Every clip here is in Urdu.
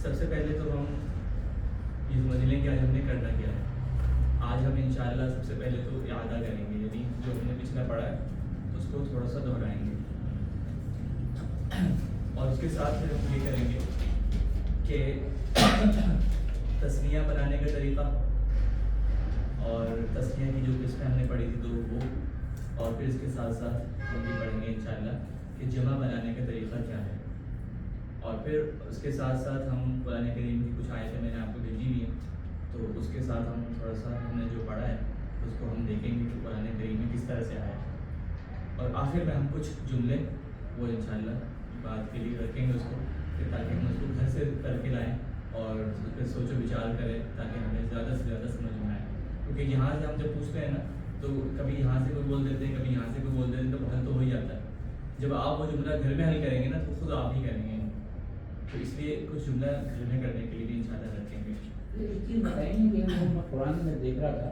سب سے پہلے تو ہم یہ سمجھ لیں کہ آج ہم نے کرنا کیا ہے. آج ہم انشاءاللہ سب سے پہلے تو اعادہ کریں گے, یعنی جو ہم نے پچھلا پڑھا ہے اس کو تھوڑا سا دہرائیں گے, اور اس کے ساتھ پھر ہم یہ کریں گے کہ تسمیہ بنانے کا طریقہ اور تسمیہ کی جو قسمیں ہم نے پڑھی تھی تو وہ, اور پھر اس کے ساتھ ساتھ ہم یہ پڑھیں گے انشاءاللہ کہ جمع بنانے کا طریقہ کیا ہے. اور پھر اس کے ساتھ ساتھ ہم قرآن کریم کی کچھ آیتیں میں نے آپ کو بھیجی ہوئی ہیں, تو اس کے ساتھ ہم تھوڑا سا ہم نے جو پڑھا ہے اس کو ہم دیکھیں گے کہ قرآن کریم میں کس طرح سے آیا ہے. اور آخر میں ہم کچھ جملے وہ انشاءاللہ بات کے لیے رکھیں گے اس کو, کہ تاکہ ہم اس کو گھر سے کر کے لائیں اور اس پہ سوچ و وچار کریں تاکہ ہمیں زیادہ سے زیادہ سمجھ میں آئے. کیونکہ یہاں سے ہم جب پوچھتے ہیں نا تو کبھی یہاں سے کوئی بول دیتے ہیں, کبھی یہاں سے کوئی بول دیتے ہیں, تو حل تو ہو ہی جاتا ہے. جب آپ وہ جملہ گھر میں حل کریں گے نا تو خود آپ ہی کریں گے, تو اس لیے کچھ جملہ گھر میں کرنے کے لیے بھی انشاءاللہ رکھیں گے. ایک چیز بتائیں گے کہ میں قرآن میں دیکھ رہا تھا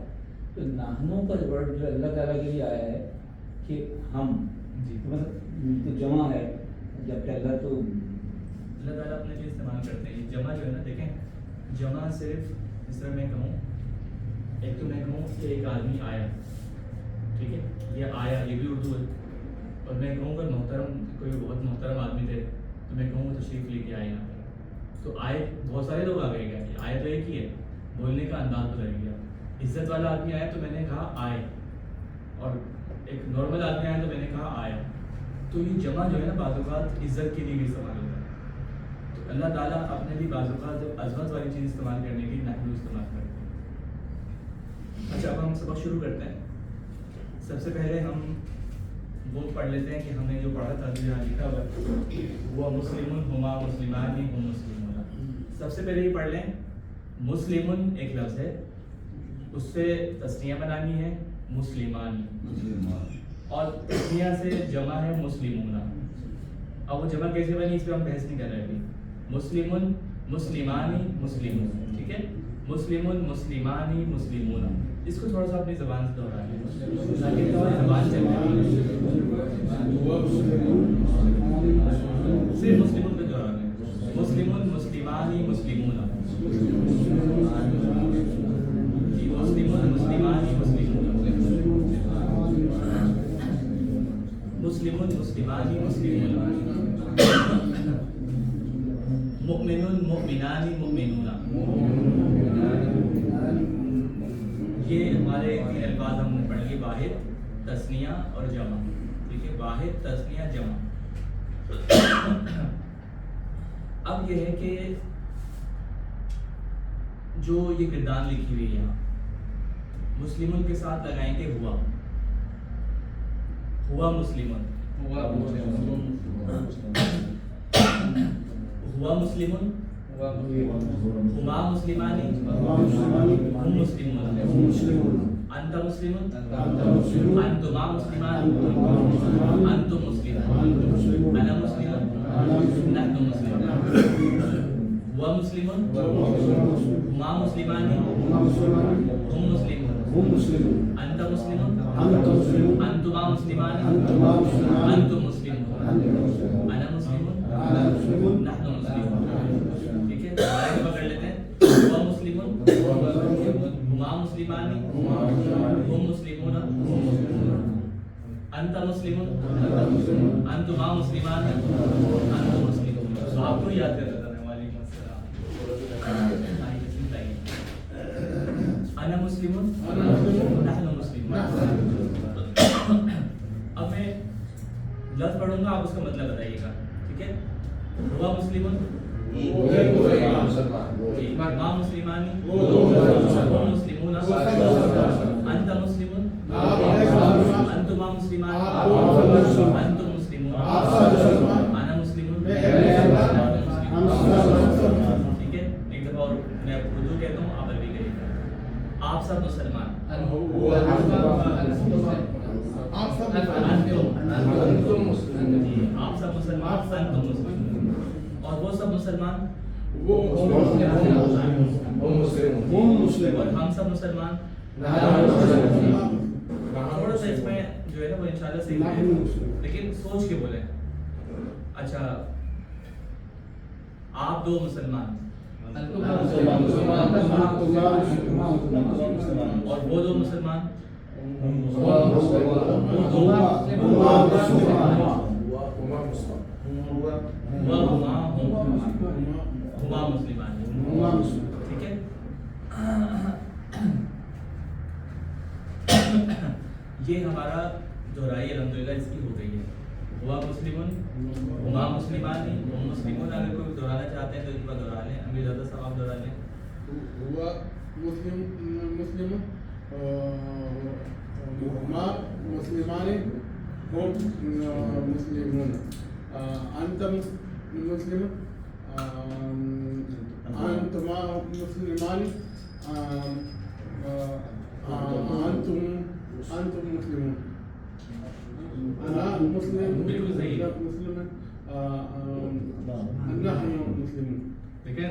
تو نحنو کا ورڈ جو اللہ تعالیٰ کے لیے آیا ہے کہ ہم, جی مطلب تو جمع ہے, جبکہ اللہ تو اللہ تعالیٰ اپنے لیے استعمال کرتے ہیں. جمع جو ہے نا, دیکھیں جمع صرف جس طرح میں کہوں, ایک تو میں کہوں کہ ایک آدمی آیا, ٹھیک ہے, یہ آیا یہ بھی اردو ہے, اور میں کہوں کہ محترم کوئی بہت محترم آدمی تھے تو میں کہوں وہ تشریف لے کے آئے یہاں پر, تو آئے بہت سارے لوگ آ گئے, کیا آئے تو ایک ہی ہے, بولنے کا انداز بدل گیا. عزت والا آدمی آیا تو میں نے کہا آئے, اور ایک نارمل آدمی آیا تو میں نے کہا آیا. تو یہ جمع جو ہے نا بعض اوقات عزت کے لیے بھی استعمال ہوتا ہے. تو اللہ تعالیٰ اپنے بھی بعض اوقات جب عظمت والی چیز استعمال کرنے کی نحو استعمال کرتے ہیں. اچھا اب ہم سبق شروع کرتے ہیں. سب سے پہلے ہم وہ پڑھ لیتے ہیں کہ ہم نے جو پڑھا تھا جو یہاں لکھا ہوا ہے وہ مسلمن ہما مسلمانی ہم مسلمون. سب سے پہلے یہ پڑھ لیں, مسلمن ایک لفظ ہے, اس سے تسنیہ بنانی ہے مسلمانی, اور تسنیہ سے جمع ہے مسلمون. اب وہ جمع کیسے بنی اس پہ ہم بحث نہیں کر رہے ابھی. مسلمن مسلمانی مسلمون, ٹھیک ہے, مسلمن مسلمانی مسلمون. اس کو تھوڑا سا اپنی زبان سے دوہرا لیں تاکہ تھوڑا زبان چل جائے. صرف مسلمون پہ دوہرا لیں, مسلمن مسلمانی مسلمون, جی مسلمن مسلمانی مسلمون, مسلمن مسلمانی مسلمون, مؤمنون مؤمنانی مؤمنون. یہ ہمارے تین الفاظ ہم نے پڑھ لیے, واحد تثنیہ اور جمع, ٹھیک ہے, واحد تثنیہ جمع. اب یہ ہے کہ جو یہ کردان لکھی ہوئی ہے مسلمن کے ساتھ لگائیں گے ہوا, ہوا مسلمن, ہوا مسلمن, ہما مسلمانی ہم مسلمون, انت مسلمون انتما مسلمان انتم مسلمون, انا مسلمون نحن مسلمون, ہوا مسلمون ہما مسلمانی ہم مسلمون, انت مسلمون انتما مسلمان انتم مسلمون, انا مسلمون نحن مسلمون. ٹھیک ہے, پکڑ لیتے ہیں. ہوا مسلمون ہما مسلمانی ہم مسلمون, انت مسلمون انتما مسلمان انتم مسلمون. تو آپ کو یاد کر رہا تھا. وعلیکم السلام. انا مسلمون نحن مسلمون. اب میں لفظ پڑھوں گا, آپ اس کا مطلب بتائیے گا, ٹھیک ہے. ہوا مسلمون ما مسلمانی ہم مسلمون, انت مسلمون انتما مسلمان انتم مسلمون, انا مسلمون. ٹھیک ہے, ایک دفعہ اور میں اردو کہتا ہوں, آپ عربی کہیے گا. آپ سب مسلمان, آپ سب مسلمان انتم مسلمون, اور وہ سب مسلمان اور ہم سب مسلمان. تھوڑا سا اس میں جو ہے نا وہ انشاءاللہ صحیح نحن ہے مسلمون. لیکن سوچ کے بولیں. اچھا آپ دو مسلمان اور وہ دو مسلمان ہما مسلمان. ٹھیک ہے. یہ ہمارا دہرائی الحمدللہ اس کی ہو گئی ہے. ہوا مسلمون ہما مسلمان ہم مسلمون. اگر کوئی دہرانا چاہتے ہیں تو ایک بار دہرا لیں. امیر زادہ صاحب آپ دہرا لیں. هو مسلم هما مسلمان هم مسلمون. أنت مسلم أنتما مسلمان أنتم مسلمون. أنا مسلم بالکل صحیح. نحن مسلمون. ٹھیک ہے.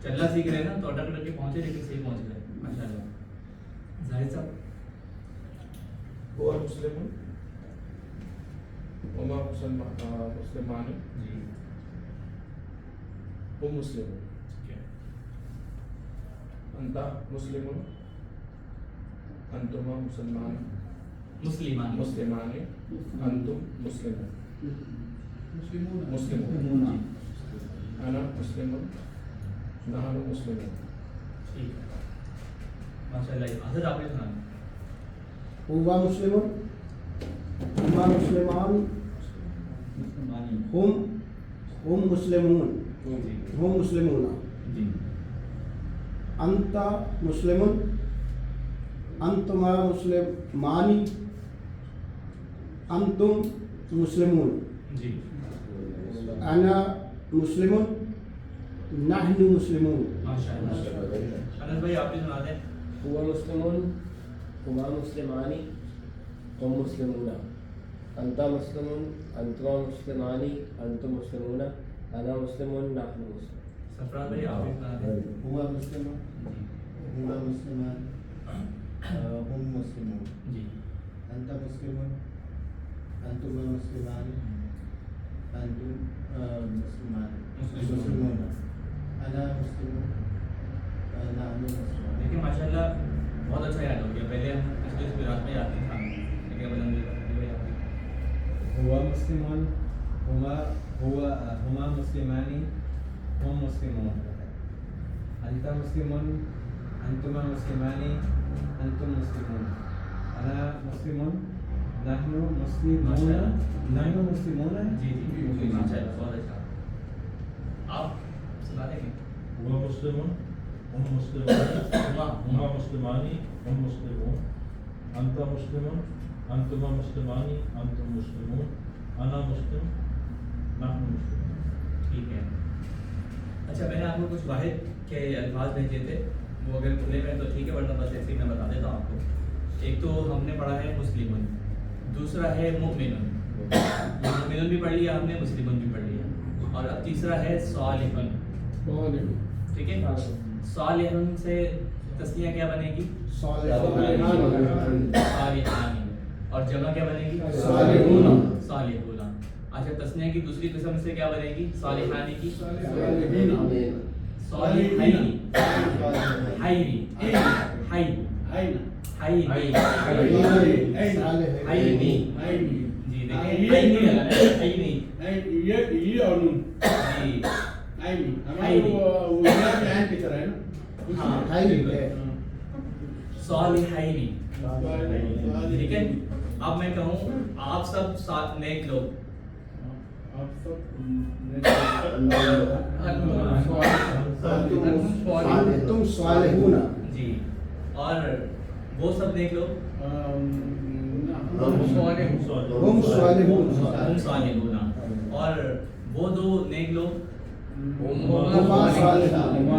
چلنا سیکھ رہے ہیں نا تو اٹک اٹک کے پہنچے لیکن صحیح پہنچ گئے ماشاء اللہ. زاہد صاحب هو مسلم وما مسلمان جی هم مسلمون. أنت مسلم أنتما مسلمان مسلمان مسلمان أنتم مسلمون. أنا مسلم نحن مسلمون. ٹھیک ہے ماشاء اللہ. حضرت آپ نے سنا هو مسلم هما مسلمان هم مسلمون. هم مسلمون. جی أنت مسلم أنتما مسلمان أنتم مسلمون. جی أنا مسلم نحن مسلمون. ماشاء اللہ. انس بھائی آپ بھی سنا دیں. هو مسلم هما مسلمان هم مسلمون. أنت مسلم أنتما مسلمان أنتم مسلمون. أنا مسلم نحن مسلمون. سفران بھائی آپ بھی سنا دیں. هو مسلم هما مسلمان هم مسلمون. جی أنت مسلم أنتما مسلمان أنتم مسلمون. أنا مسلم نحن مسلمون. دیکھیں ماشاء اللہ بہت اچھا یاد ہو گیا. پہلے ہم پچھلے اس رات میں یاد نہیں تھا لیکن اب الحمدللہ یاد ہے. هو مسلم هما مسلمان هم مسلمون. أنت مسلم أنتما مسلمان أنتم مسلمون. أنا مسلم نحن مسلمون. نحن مسلمون. جی جی ماشاء اللہ بہت اچھا. آپ سنا دیں گے. هو مسلم هم مسلمان هما مسلمان هم مسلمون. أنت مسلم أنتما مسلمان أنتم مسلمون. أنا مسلم نحن مسلمون. ٹھیک ہے. اچھا میں نے آپ کو کچھ واحد کے الفاظ بھیجے تھے. وہ اگر کھلے میں تو ٹھیک ہے ورنہ بس ایسے ہی میں بتا دیتا ہوں آپ کو. ایک تو ہم نے پڑھا ہے مسلمن. دوسرا ہے مؤمنن. مؤمنن بھی پڑھ لیا ہم نے. مسلمن بھی پڑھ لیا. اور اب تیسرا ہے صالحن. ٹھیک ہے. صالحن سے تسنیہ کیا بنے گی؟ صالحان. اور جمع کیا بنے گی؟ صالحون. صالحون. اچھا تسنیہ کی دوسری قسم سے کیا بنے گی؟ صالحانی کی صالحین. صالحین. حیری جی صالحین. ٹھیک ہے. اب میں کہوں آپ سب ساتھ نیک لوگ. تم صالحون. جی. اور وہ سب نیک لوگ. ہم صالحون. ہم صالحون. اور وہ دو نیک لوگ. ہما صالحون.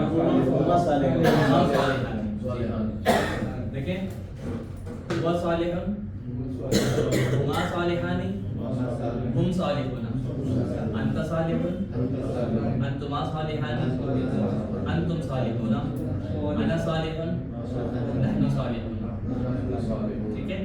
دیکھیں وہ صالحون ہما صالحانی ہم صالحون. انت صالحون انتما صالحان انتم صالحون. انا صالحون نحن صالحون. ٹھیک ہے.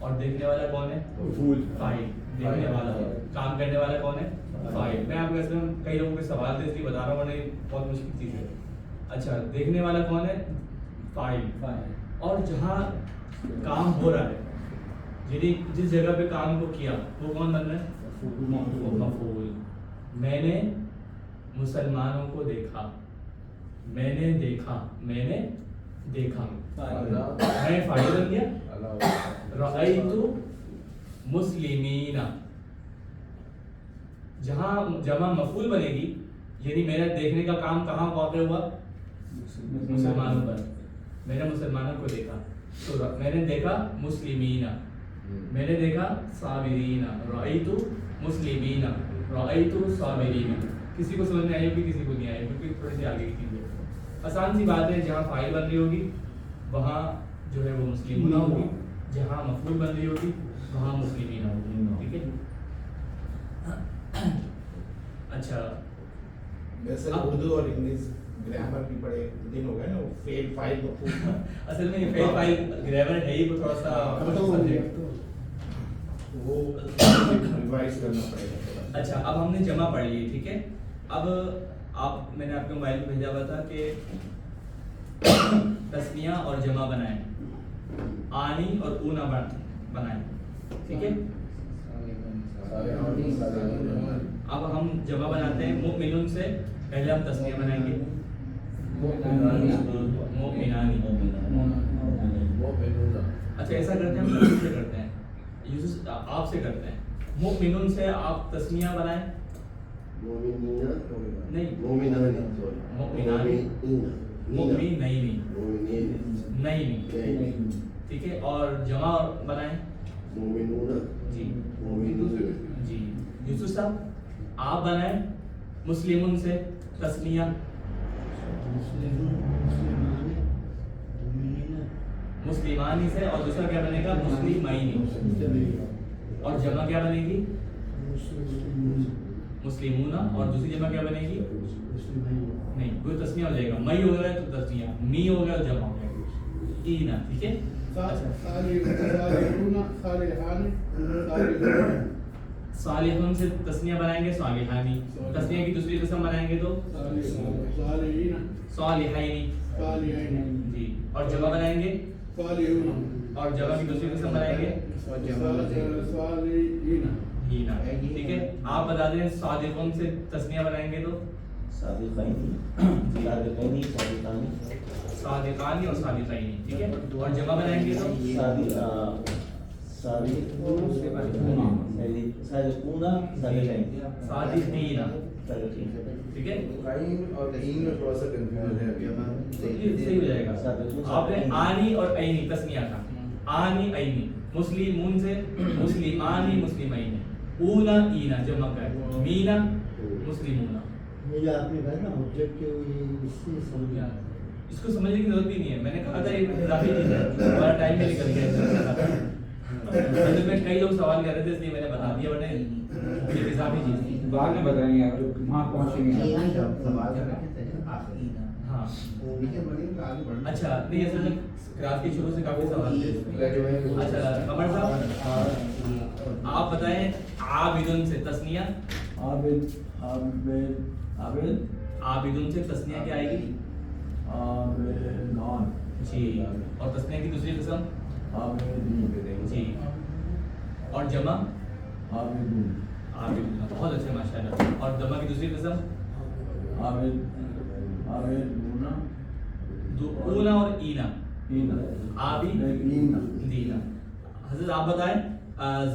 اور دیکھنے والا کون ہے؟ مفعول فاعل. دیکھنے والا کام کرنے والا کون ہے؟ فاعل. میں آپ کو اس میں کئی لوگوں کے سوال تھے اس لیے بتا رہا ہوں ورنہ یہ بہت مشکل چیز ہے. اچھا دیکھنے والا کون ہے؟ فاعل. اور جہاں کام ہو رہا ہے یعنی جس جگہ پہ کام کو کیا وہ کون بن رہا ہے؟ مفعول. میں نے مسلمانوں کو دیکھا. میں نے دیکھا. میں نے دیکھا. میں فاعل بن گیا. رأیت مسلمین. جہاں جمع مفعول بنے گی یعنی میرا دیکھنے کا کام کہاں واقع ہوا؟ مسلمانوں پر. میں نے مسلمانوں کو دیکھا تو میں نے دیکھا مسلمین. میں نے دیکھا صابرین. رأیت مسلمین. رأیت صابرین. کسی کو سمجھ میں آئی ہوگی کسی کو نہیں آئی کیونکہ تھوڑی سی آگے کی چیز ہے. آسان سی بات ہے. جہاں فاعل بن رہی ہوگی وہاں جو ہے وہ مسلمون ہوگی. جہاں مفعول بن رہی ہوگی وہاں مسلمین ہوگی. ٹھیک ہے. اچھا ویسے اردو اور انگلش گرامر بھی بڑے دن ہو گئے نا. وہ فعل فاعل مفعول اصل میں یہ فعل فاعل گرامر ہے ہی وہ تھوڑا سا وہ ریوائز کرنا پڑے گا. اچھا اب ہم نے جمع پڑھ لی. ٹھیک ہے. اب میں نے آپ کے موبائل پہ بھیجا ہوا تھا کہ تسنیہ اور جمع بنائیں. آنی اور اونا بنائیں. ٹھیک ہے. اب ہم جمع بناتے ہیں. مؤمنون سے پہلے ہم تسنیہ بنائیں گے. مؤمنانی. اچھا ایسا کرتے ہیں ہم تسنیہ سے کرتے ہیں. یوسف آپ سے کرتے ہیں. مؤمنون سے آپ تسنیہ بنائیں. نہیں مؤمنانی. مؤمنین. نہیں. ٹھیک ہے. اور جمع بنائیں. جی جی یوسف صاحب آپ بنائیں مسلمون سے تسنیہ. مسلمانی سے اور دوسرا کیا بنے گا؟ مسلمین. اور جمع کیا بنے گی؟ مسلمون. اور دوسری جمع کیا بنے گی؟ نہیں کوئی تسنیہ ہو جائے گا. مئی ہو گیا تو تسنیہ, می ہو گیا تو جمع ہو گیا. اینا. ٹھیک ہے. صالحون سے تسنیہ بنائیں گے صالحانی. تسنیہ کی دوسری قسم بنائیں گے تو صالحین. جی. اور جمع بنائیں گے اور جمع کی دوسری قسم بنائیں گے ہینا. ٹھیک ہے. آپ بتا دیں صادقون سے تسنیہ بنائیں گے تو صادقانی اور صادقین. ٹھیک ہے. اور جمع بنائیں گے تو صادقین. ٹھیک ہے. اور این میں تھوڑا سا کنفیوژن ہے ابھی. صحیح ہو جائے گا. آپ نے آنی اور عینی تسنیہ کا. آنی عینی. مسلمون سے مسلمانی مسلمین. اونا اینا جمع کا ہے. مینا مسلمون. یہ آپ نے کہا نا آبجیکٹ کے اس سے سمجھ آ اس کو سمجھنے کی ضرورت بھی نہیں ہے. میں نے کہا تھا یہ اضافی چیز ہے. ہمارا ٹائم بھی نکل گیا. میں کئی لوگ سوال کر رہے تھے اس لیے میں نے بتا دیا. ورنہ یہ اضافی چیز تھی. بعد میں بتائیں گے آپ وہاں پہنچیں گے. ہاں اچھا نہیں اصل میں کلاس کے شروع سے کافی سوال تھے. اچھا قمر صاحب آپ بتائیں عابدن سے تسنیہ. عابدن سے تسنیہ کیا آئے گی؟ جی. اور تسنیہ کی دوسری قسم جی. اور جمع عابد. بہت اچھے ماشاء اللہ. اور جمع کی دوسری قسم اونا اور اینا. آبی دینا. حضرت آپ بتائیں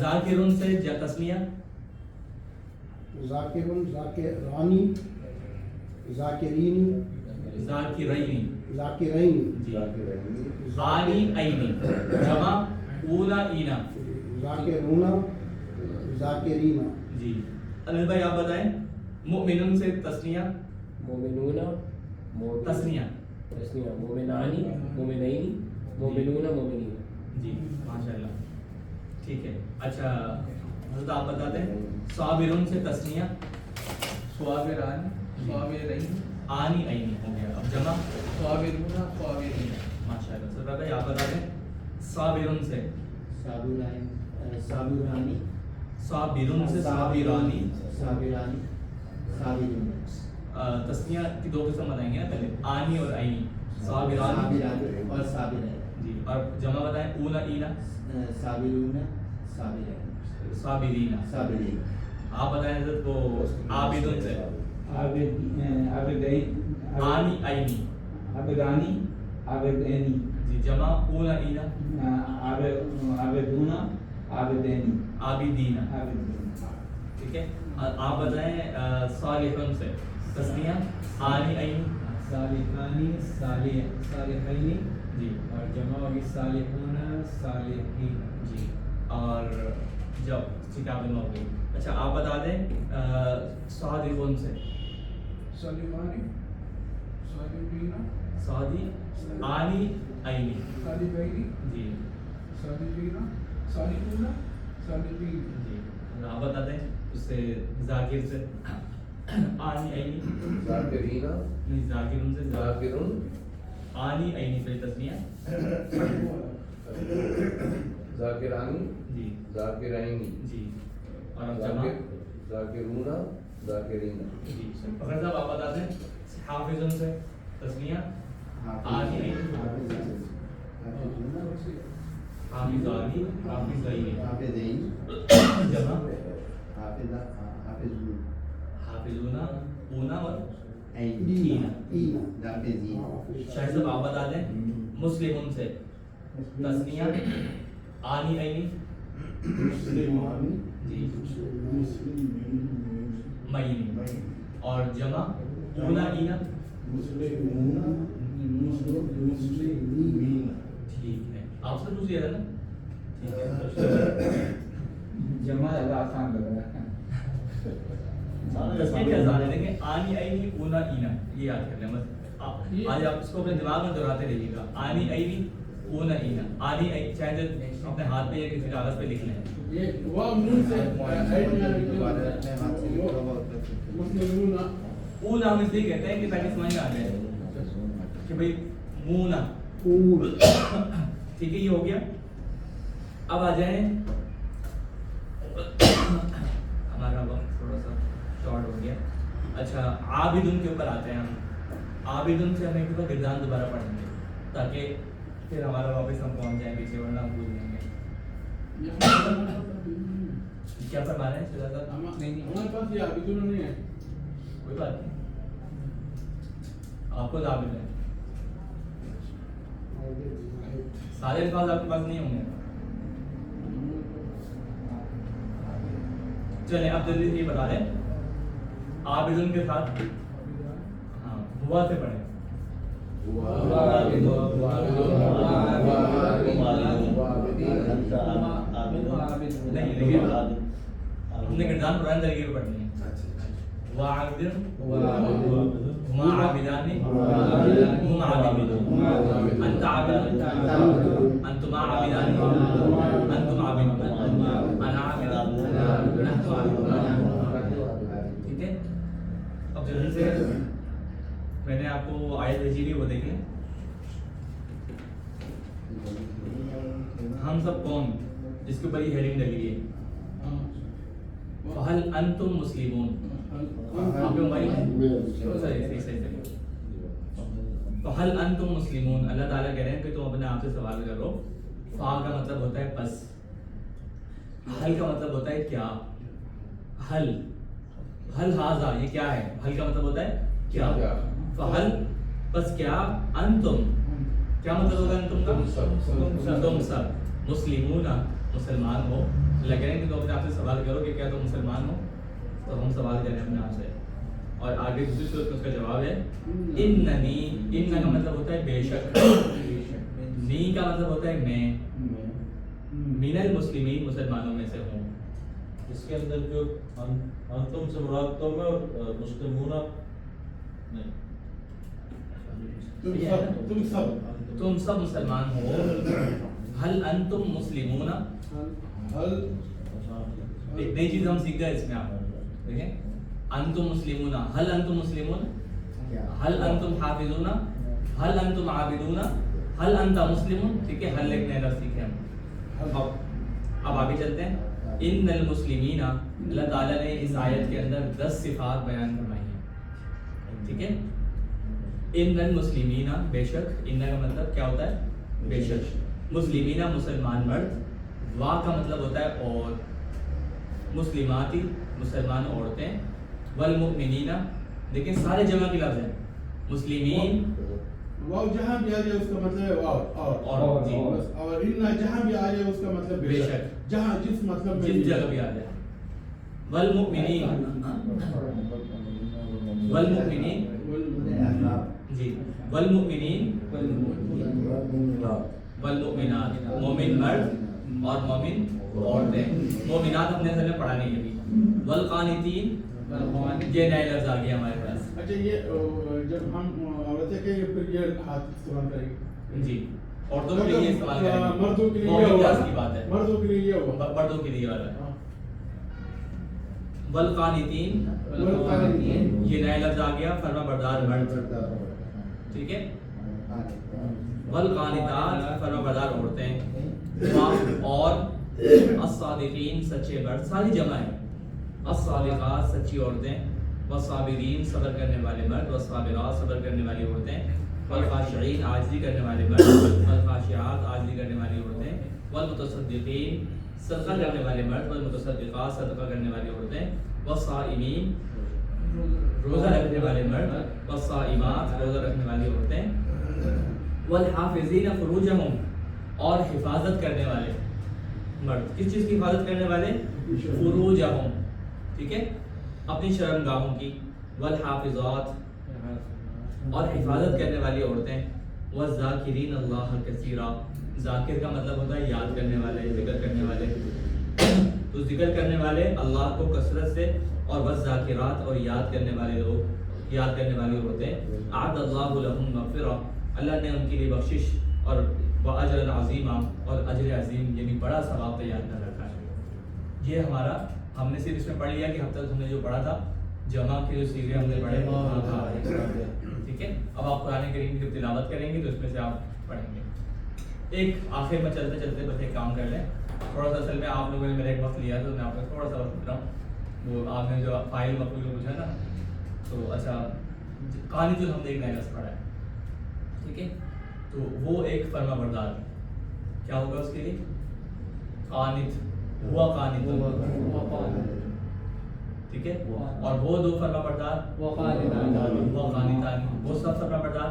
ذاکرون سے تسنیہ. ذاکرون ذاکرانی ذاکرین ذاکرین. ذاکرین جی. آنی عینی. جمع اونا اینا. ذاکرون ذاکرین. جی. انل بھائی آپ بتائیں مؤمنون سے تسنیہ. مومنون تسنیہ مومنانی مومنین مومنون مومنین. جی ماشاء اللہ. ٹھیک ہے. اچھا حضرت آپ بتا دیں صابرون سے تسنیہ. صابران صابرین آنی عینی ہو گیا. اب جمع صابرون صابرین. ماشاء اللہ. سر بھائی آپ بتا دیں صابرون سے صابرانی صابرون سے صابرانی. صابرانی صابرون تسنیہ کی دو قسم بتائیں گے نا پہلے, آنی اور عینی. صابرانی صابرانی اور صابرین. جی, اور جمع بتائیں اونا اینا. صابرون صابرین صابرین. صابرین. آپ بتائیں حضرت وہ عابدون سے. آنی عینی. عابدانی عابدینی. جی, جمع اونا اینا. عابدون عابدینی. عابدین. عابدین. ٹھیک ہے. آپ بتائیں صالحون سے. تسنیہ آنی عینی. صالحانی صالحینی جی اور جمع ہوگی صالحون صالحین. جی, اور جب کتاب میں ہوگی. اچھا آپ بتا دیں صادقون سے. صالحانی صالحین صادی آنی عینی. صالحین جی صالحین صالحون صالحین. جی, آپ بتا دیں اس سے ذاکر سے. آنی عینی. ذاکرین نہیں, ذاکرون سے. ذاکرون آنی عینی پہ تسنیہ. ذاکرانی جی ذاکرینی جی, اور اب جمع. ذاکرون ذاکرین. جی, فخر صاحب آپ بتا دیں حافظون سے. تسنیہ آنی عینی. حافظانی حافظین. حافظین. جمع حافظون. حافظون اونا اور اینا. اینا. حافظین. شاہد صاحب آپ بتا دیں مسلمون سے. تسنیہ آنی عینی. جی معینی. اور جمع اونا اینا. ٹھیک ہے, آپ سے دوسری ہے نا. ٹھیک ہے, جمع زیادہ آسان لگ رہا ہے. تسنیہ بھی آسان ہے. دیکھیں آنی عینی اونا اینا, یہ یاد کر لیں بس. آج آپ اس کو اپنے دماغ میں دہراتے رہیے گا. آنی عینی اونا اینا. آنی عینی چاہے اپنے ہاتھ پہ یا کسی کاغذ پہ لکھ لیں. یہ واو نون سے مسلمون. اونا ہم اس لیے کہتے ہیں کہ تاکہ سمجھ میں آ جائے کہ بھائی مونا. ٹھیک ہے, یہ ہو گیا. اب آ جائیں, ہمارا وقت تھوڑا سا شارٹ ہو گیا. اچھا عابدن کے اوپر آتے ہیں ہم. عابدن سے ہم ایک دفعہ گردان دوبارہ پڑھیں گے تاکہ پھر ہمارا واپس ہم پہنچ جائیں پیچھے, ورنہ ہم بھول جائیں گے. کیا فرما رہے ہیں شہزاد صاحب؟ ہمارے پاس یہ عابدون نہیں ہے. کوئی بات نہیں, آپ کو عابد ہے. سارے الفاظ آپ کے پاس نہیں ہوں گے. چلیں اب جلدی سے یہ بتا رہے ہیں عابدن کے ساتھ. ہاں, ہوا سے پڑھیں. نہیں دیکھیے, ہم نے گردان قرآن طریقے پہ پڑھنی ہے. وعابدن ہما عابدان ہم عابدون. انت عابد انتما عابدان انتم عابدون. انا عابد نحن عابدون. ٹھیک ہے, اب جلدی سے میں نے آپ کو آیت بھیجی ہوئی, وہ دیکھیں. ہم سب کون, جس کے اوپر یہ ہیڈنگ لگی ہے. فہل انتم مسلمون. آپ کے موبائل میں صحیح. فہل انتم مسلمون. اللہ تعالیٰ کہہ رہے ہیں کہ تم اپنے آپ سے سوال کرو. فا کا مطلب ہوتا ہے پس. حل کا مطلب ہوتا ہے کیا. حل ہاذا یہ کیا ہے. حل کا مطلب ہوتا ہے کیا. فہل بس کیا. انتم کیا مطلب ہوگا انتم کا. تم سب مسلمون مسلمان ہو. اللہ کہہ رہے ہیں کہ تم اپنے آپ سے سوال کرو کہ کیا تم مسلمان ہو. تو ہم سوال کریں اپنے آپ سے. اور آگے دوسری صورت میں اس کا جواب ہے اننی. ان کا مطلب ہوتا ہے بے شک. نی کا مطلب ہوتا ہے میں. من المسلمین مسلمانوں میں سے ہوں. اس کے اندر جو انتم سے مراد تم ہے اور مسلمون نہیں. تم سب مسلمان ہو. حل انتم مسلمون. ایک نئی چیز ہم سیکھ گئے اس میں. آپ دیکھیں انتم مسلمون. حل انتم مسلمون. حل انتم حافظون. حل انتم عابدون. حل انت مسلمون. ٹھیک ہے, حل ایک نیا لفظ سیکھے ہم. اب اب آگے چلتے ہیں. ان المسلمین، اللہ تعالیٰ نے اس آیت کے اندر 10 صفات بیان فرمائی ہیں. ٹھیک ہے، ان المسلمین بے شک، ان کا مطلب کیا ہوتا ہے؟ بے شک. مسلمین مسلمان مرد، وا کا مطلب ہوتا ہے اور، مسلماتی مسلمان عورتیں، والمؤمنین لیکن سارے جمع کے لفظ ہیں. مسلمین واو جہاں بھی آ جائے اس کا مطلب ہے واو، اور جی اور ان جہاں بھی آ جائے اس کا مطلب بے شک، جہاں جس مطلب میں جس جگہ بھی آ جائے. والمؤمنین، والمؤمنین جی، والمؤمنین والمؤمنات، مومن مرد اور مومن عورتیں. مومنات ہم نے اصل میں پڑھا نہیں ابھی. والقانتین، یہ نئے لفظ آ گیا ہمارے پاس. اچھا یہ جب ہم عورتیں کہیں پھر یہ ہاتھ استعمال کریں گے جی، عورتوں کے لیے یہ استعمال کریں گے. مردوں کے لیے مومن یہ کلاس ہوگا، کی بات ہے، مردوں کے لیے یہ ہوگا. مردوں کے لیے والا ہے. والقانتین، والقانتین، یہ نئا لفظ آ گیا، فرما بردار مرد. ٹھیک ہے. والقانتات، فرما بردار عورتیں. اور الصادقین، سچے مرد، ساری جمع ہے. الصادقات، سچی عورتیں. والصابرین، صبر کرنے والے مرد. والصابرات، صبر کرنے والی عورتیں. والخاشعین، عاجزی کرنے والے مرد. والخاشعات، عاجزی کرنے والی عورتیں. والمتصدقین، صدقہ کرنے والے مرد. والمتصدقات، صدقہ کرنے والی عورتیں. والصائمین، روزہ رکھنے والے مرد. والصائمات، روزہ رکھنے والی عورتیں. والحافظین فروجہم، اور حفاظت کرنے والے مرد. کس چیز کی حفاظت کرنے والے؟ فروجہم. ٹھیک ہے، اپنی شرمگاہوں کی. والحافظات، اور حفاظت کرنے والی عورتیں. والذاکرین اللہ کثیرا، ذاکر کا مطلب ہوتا ہے یاد کرنے والے، ذکر کرنے والے. تو ذکر کرنے والے اللہ کو کثرت سے، اور والذاکرات، اور یاد کرنے والے لوگ، یاد کرنے والی عورتیں. اعد اللہ لہم مغفرہ، اللہ نے ان کے لیے بخشش اور اجر عظیمہ، اور اجر عظیم یعنی بڑا ثواب تیار کر رکھا ہے. یہ ہمارا، ہم نے صرف اس میں پڑھ لیا کہ اب تک ہم نے جو پڑھا تھا جمع کے جو سیغے ہم نے پڑھے. ٹھیک ہے، اب آپ قرآن کریم کی تلاوت کریں گے تو اس میں سے آپ پڑھیں گے. ایک آخر میں چلتے چلتے بس ایک کام کر لیں. تھوڑا سا اصل میں آپ لوگوں نے میرا ایک وقت لیا تو میں آپ کو تھوڑا سا وقت دے رہا ہوں. وہ آپ نے جو فائل مفعول کو پوچھا نا، تو اچھا کہانی جو ہم نے ایک نیا لفظ پڑھا ہے. ٹھیک ہے، تو وہ ایک فرما بردار کیا ہوگا اس کے لیے؟ قانت، ہوا قانت. ٹھیک ہے، اور وہ دو فرما بردار، وہ قانتان، وہ سب فرما بردار،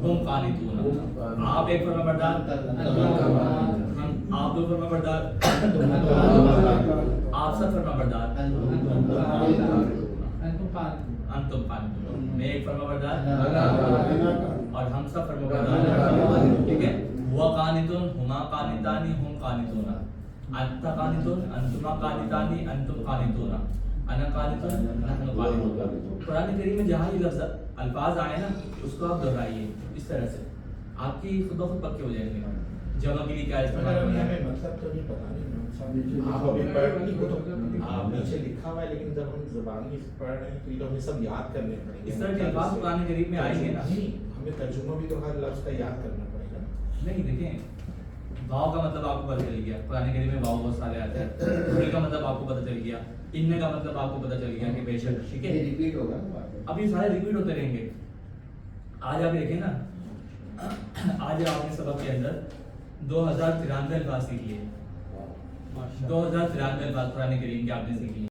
ہم قانتون. آپ ایک فرما بردار، آپ دو فرما بردار، آپ سب فرما بردار، انتم قانتون. میں ایک فرما بردار اور ہم سب فرما بردار. ٹھیک ہے، وہ قانتون، ہما قانتانی، ہم قانتون. انت قانتون، انتما قانتانی، انتم قانتون. انا قانتون، نحن قانتون. قرآن کریم میں جہاں یہ لفظ الفاظ آئے نا اس کو آپ دہرائیے اس طرح سے، آپ کی خود بخود پکے ہو جائیں گے. جمع کے لیے کیا استعمال ہونا ہے مطلب تو نہیں پتا نہیں. آپ ابھی پڑھ رہی ہو تو آپ نیچے لکھا ہوا ہے، لیکن جب ہم زبانی پڑھ رہے ہیں تو یہ تو ہمیں سب یاد کرنے پڑیں گے. اس طرح کے الفاظ قرآن کریم میں آئیں گے نا. نہیں، ہمیں ترجمہ بھی تو ہر لفظ کا یاد کرنا پڑے گا. نہیں دیکھیں، واو کا مطلب آپ کو پتہ چل گیا، قرآن کریم میں واو بہت سارے آتے ہیں. ان کا مطلب آپ کو پتہ چل گیا، ان کا مطلب آپ کو پتہ چل گیا کہ بے شک. ٹھیک ہے، ریپیٹ ہوگا. اب یہ سارے ریپیٹ ہوتے رہیں گے. آج آپ دیکھیں نا، آج آپ نے سبق کے اندر 2093 الفاظ سیکھ لیے. 2093 الفاظ قرآن کریم کے آپ نے سیکھ لیے.